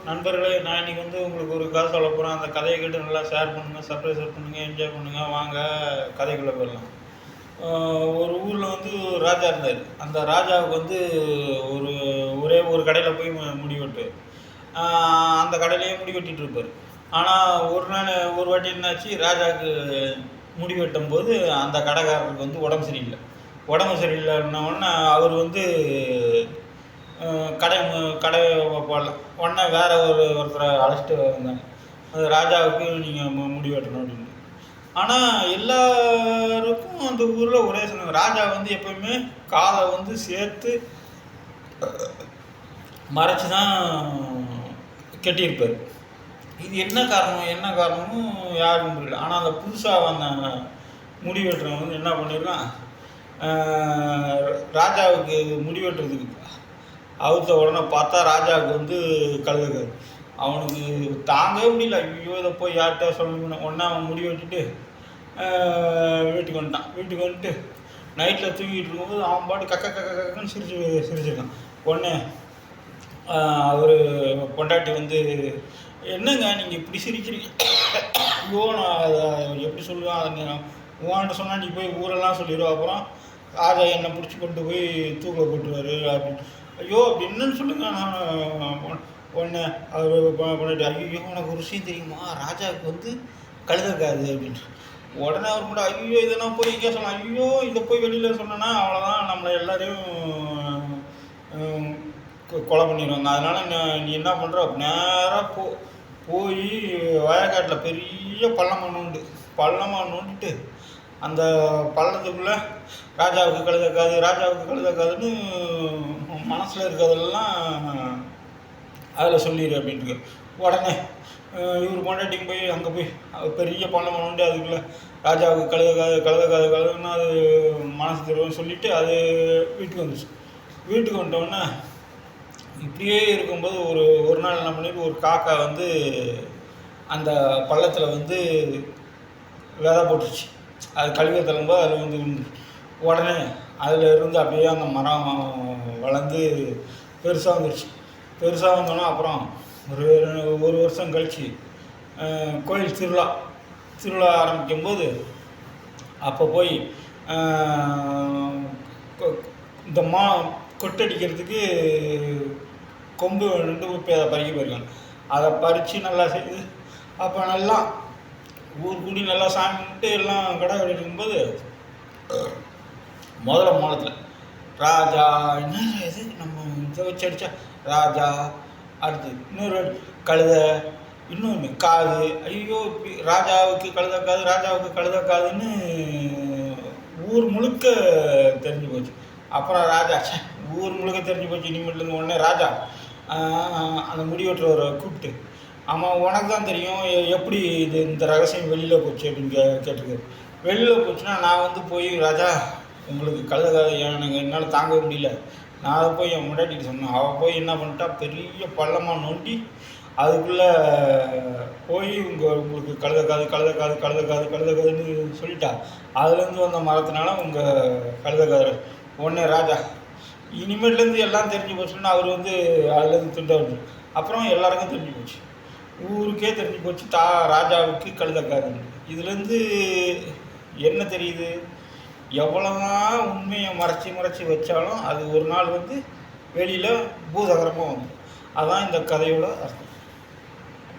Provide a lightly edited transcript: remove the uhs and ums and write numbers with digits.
நண்பர்களே, நான் இன்னைக்கு உங்களுக்கு ஒரு கதை சொல்ல போகிறேன். அந்த கதையை கேட்டு நல்லா ஷேர் பண்ணுங்கள், சர்ப்ரைஸ் பண்ணுங்கள், என்ஜாய் பண்ணுங்கள். வாங்க கதைக்குள்ளே போயிடலாம். ஒரு ஊரில் ராஜா இருந்தார். அந்த ராஜாவுக்கு ஒரு ஒரே ஒரு கடையில் போய் முடி வெட்டுவார். அந்த கடையிலேயே முடி வெட்டிகிட்டு இருப்பார். ஆனால் ஒரு நாள் ஒரு வாட்டி என்னாச்சு, ராஜாவுக்கு முடி வெட்டும் போது அந்த கடைக்காரருக்கு உடம்பு சரியில்லை. உடம்பு சரியில்லைன்னா அவர் கடை போடல. உடனே வேற ஒருத்தரை அழைச்சிட்டு வந்தாங்க. அது ராஜாவுக்கு நீங்கள் முடி வெட்டணும் அப்படின்னு. ஆனால் எல்லாருக்கும் அந்த ஊரில் ஒரே சொன்னாங்க, ராஜா எப்போயுமே காதை சேர்த்து மறைச்சி தான் கட்டியிருப்பார். இது என்ன காரணமும் யாருக்கும் புரியல. ஆனால் அந்த புதுசாக வந்த முடி வெட்டுறவங்க என்ன பண்ணியிருக்கான், ராஜாவுக்கு முடி வெட்டுறதுக்கு அவுத்த உடனே பார்த்தா ராஜாவுக்கு கழுதுக்காது. அவனுக்கு தாங்கவே முடியல. ஐயோ, இதை போய் யார்கிட்ட சொல்லணும். உடனே அவன் முடி வெட்டிட்டு வீட்டுக்கு வந்துட்டு நைட்டில் தூங்கிட்டு இருக்கும்போது அவன் பாட்டு கக்கன்னு சிரிச்சிருக்கான். உடனே அவர் பொண்டாட்டி என்னங்க நீங்கள் இப்படி சிரிக்கிறீங்க? ஐயோ, நான் அதை எப்படி சொல்லுவேன், அதை உன்கிட்ட சொன்னால் நீ போய் ஊரெல்லாம் சொல்லிடுவோம். அப்புறம் ராஜா என்னை பிடிச்சி கொண்டு போய் தூக்கில் போட்டுருவாரு அப்படின்னு. ஐயோ, அப்படி என்னன்னு சொல்லுங்க. நான் உடனே அவர் பொண்டாட்டி, ஐயோ உனக்கு ஒரு விஷயம் தெரியுமா, ராஜாவுக்கு கழுதக்காது அப்படின்னு. உடனே அவர் கூட, ஐயோ இதை நான் போய் எங்கே சொல்லலாம், ஐயோ இதை போய் வெளியில் சொன்னேன்னா அவ்வளோதான், நம்மளை எல்லாரையும் கொலை பண்ணிடுவாங்க. அதனால் நீ என்ன பண்ணுற, நேராக போய் வயக்காட்டில் பெரிய பள்ளமாக நோண்டிட்டு அந்த பள்ளத்துக்குள்ளே ராஜாவுக்கு கழுதக்காதுன்னு மனசில் இருக்கிறதெல்லாம் அதில் சொல்லிடு அப்படின்ட்டு. உடனே இவர் பொண்டாட்டிக்கு போய் அங்கே போய் பெரிய பள்ளமாக நோண்டி அதுக்குள்ளே ராஜாவுக்கு கழுதக்காதுன்னு அது மனசு தெரியும் சொல்லிவிட்டு அது வீட்டுக்கு வந்துச்சு. வீட்டுக்கு வந்துட்டோன்னே இப்படியே இருக்கும்போது ஒரு நாள் என்ன பண்ணிட்டு, ஒரு காக்கா அந்த பள்ளத்தில் விதை போட்டுருச்சு. அது கழுவிய தள்ளும்போது அதில் உடனே அதில் இருந்து அப்படியே அந்த மரம் வளர்ந்து பெருசாக வந்துடுச்சு. பெருசாக வந்தோன்னா அப்புறம் ஒரு வருஷம் கழித்து கோயில் திருவிழா ஆரம்பிக்கும்போது அப்போ போய் இந்த கொட்டடிக்கிறதுக்கு கொம்பு 2 போய் அதை பறிக்க போயிருக்காங்க. அதை பறித்து நல்லா செய்து அப்போ நல்லா ஊர் கூடி நல்லா சாமி கும்பிட்டு எல்லாம் கடை இருக்கும்போது மோதத்தில் ராஜா என்ன இது நம்ம இதை வச்சு அடித்தா ராஜா, அடுத்து இன்னொரு கழுத, இன்னொன்று காது. ஐயோ, ராஜாவுக்கு கழுதக்காதுன்னு ஊர் முழுக்க தெரிஞ்சு போச்சு. அப்புறம் ராஜா, ஊர் முழுக்க தெரிஞ்சு போச்சு இனிமேட்லேருந்து. உடனே ராஜா அந்த முடி வெட்டுறவரை கூப்பிட்டு, ஆமாம் உனக்கு தான் தெரியும் எப்படி இந்த ரகசியம் வெளியில் போச்சு அப்படின்னு கேட்டிருக்காரு. வெளியில் போச்சுன்னா நான் போய் ராஜா உங்களுக்கு கழுதக்காது எனக்கு என்னால் தாங்க முடியல, நான் அதை போய் என் முன்னாடிட்டு சொன்னேன். அவள் போய் என்ன பண்ணிட்டா, பெரிய பள்ளமாக நோண்டி அதுக்குள்ளே போய் உங்களுக்கு கழுதக்காதுன்னு சொல்லிட்டா. அதுலேருந்து வந்த மரத்தினால உங்கள் கழுதக்காது. உடனே ராஜா, இனிமேட்லேருந்து எல்லாம் தெரிஞ்சு போச்சுன்னா அவர் அதுலேருந்து துண்டாச்சு. அப்புறம் எல்லாருக்கும் தெரிஞ்சு போச்சு, ஊருக்கே தெரிஞ்சு போச்சு ராஜாவுக்கு கழுதக்காதுன்னு. இதுலேருந்து என்ன தெரியுது, எவ்வளோதான் உண்மையை மறைச்சி வச்சாலும் அது ஒரு நாள் வெளியில் பூதகரமாக அதுதான் இந்த கதையோட அர்த்தம்.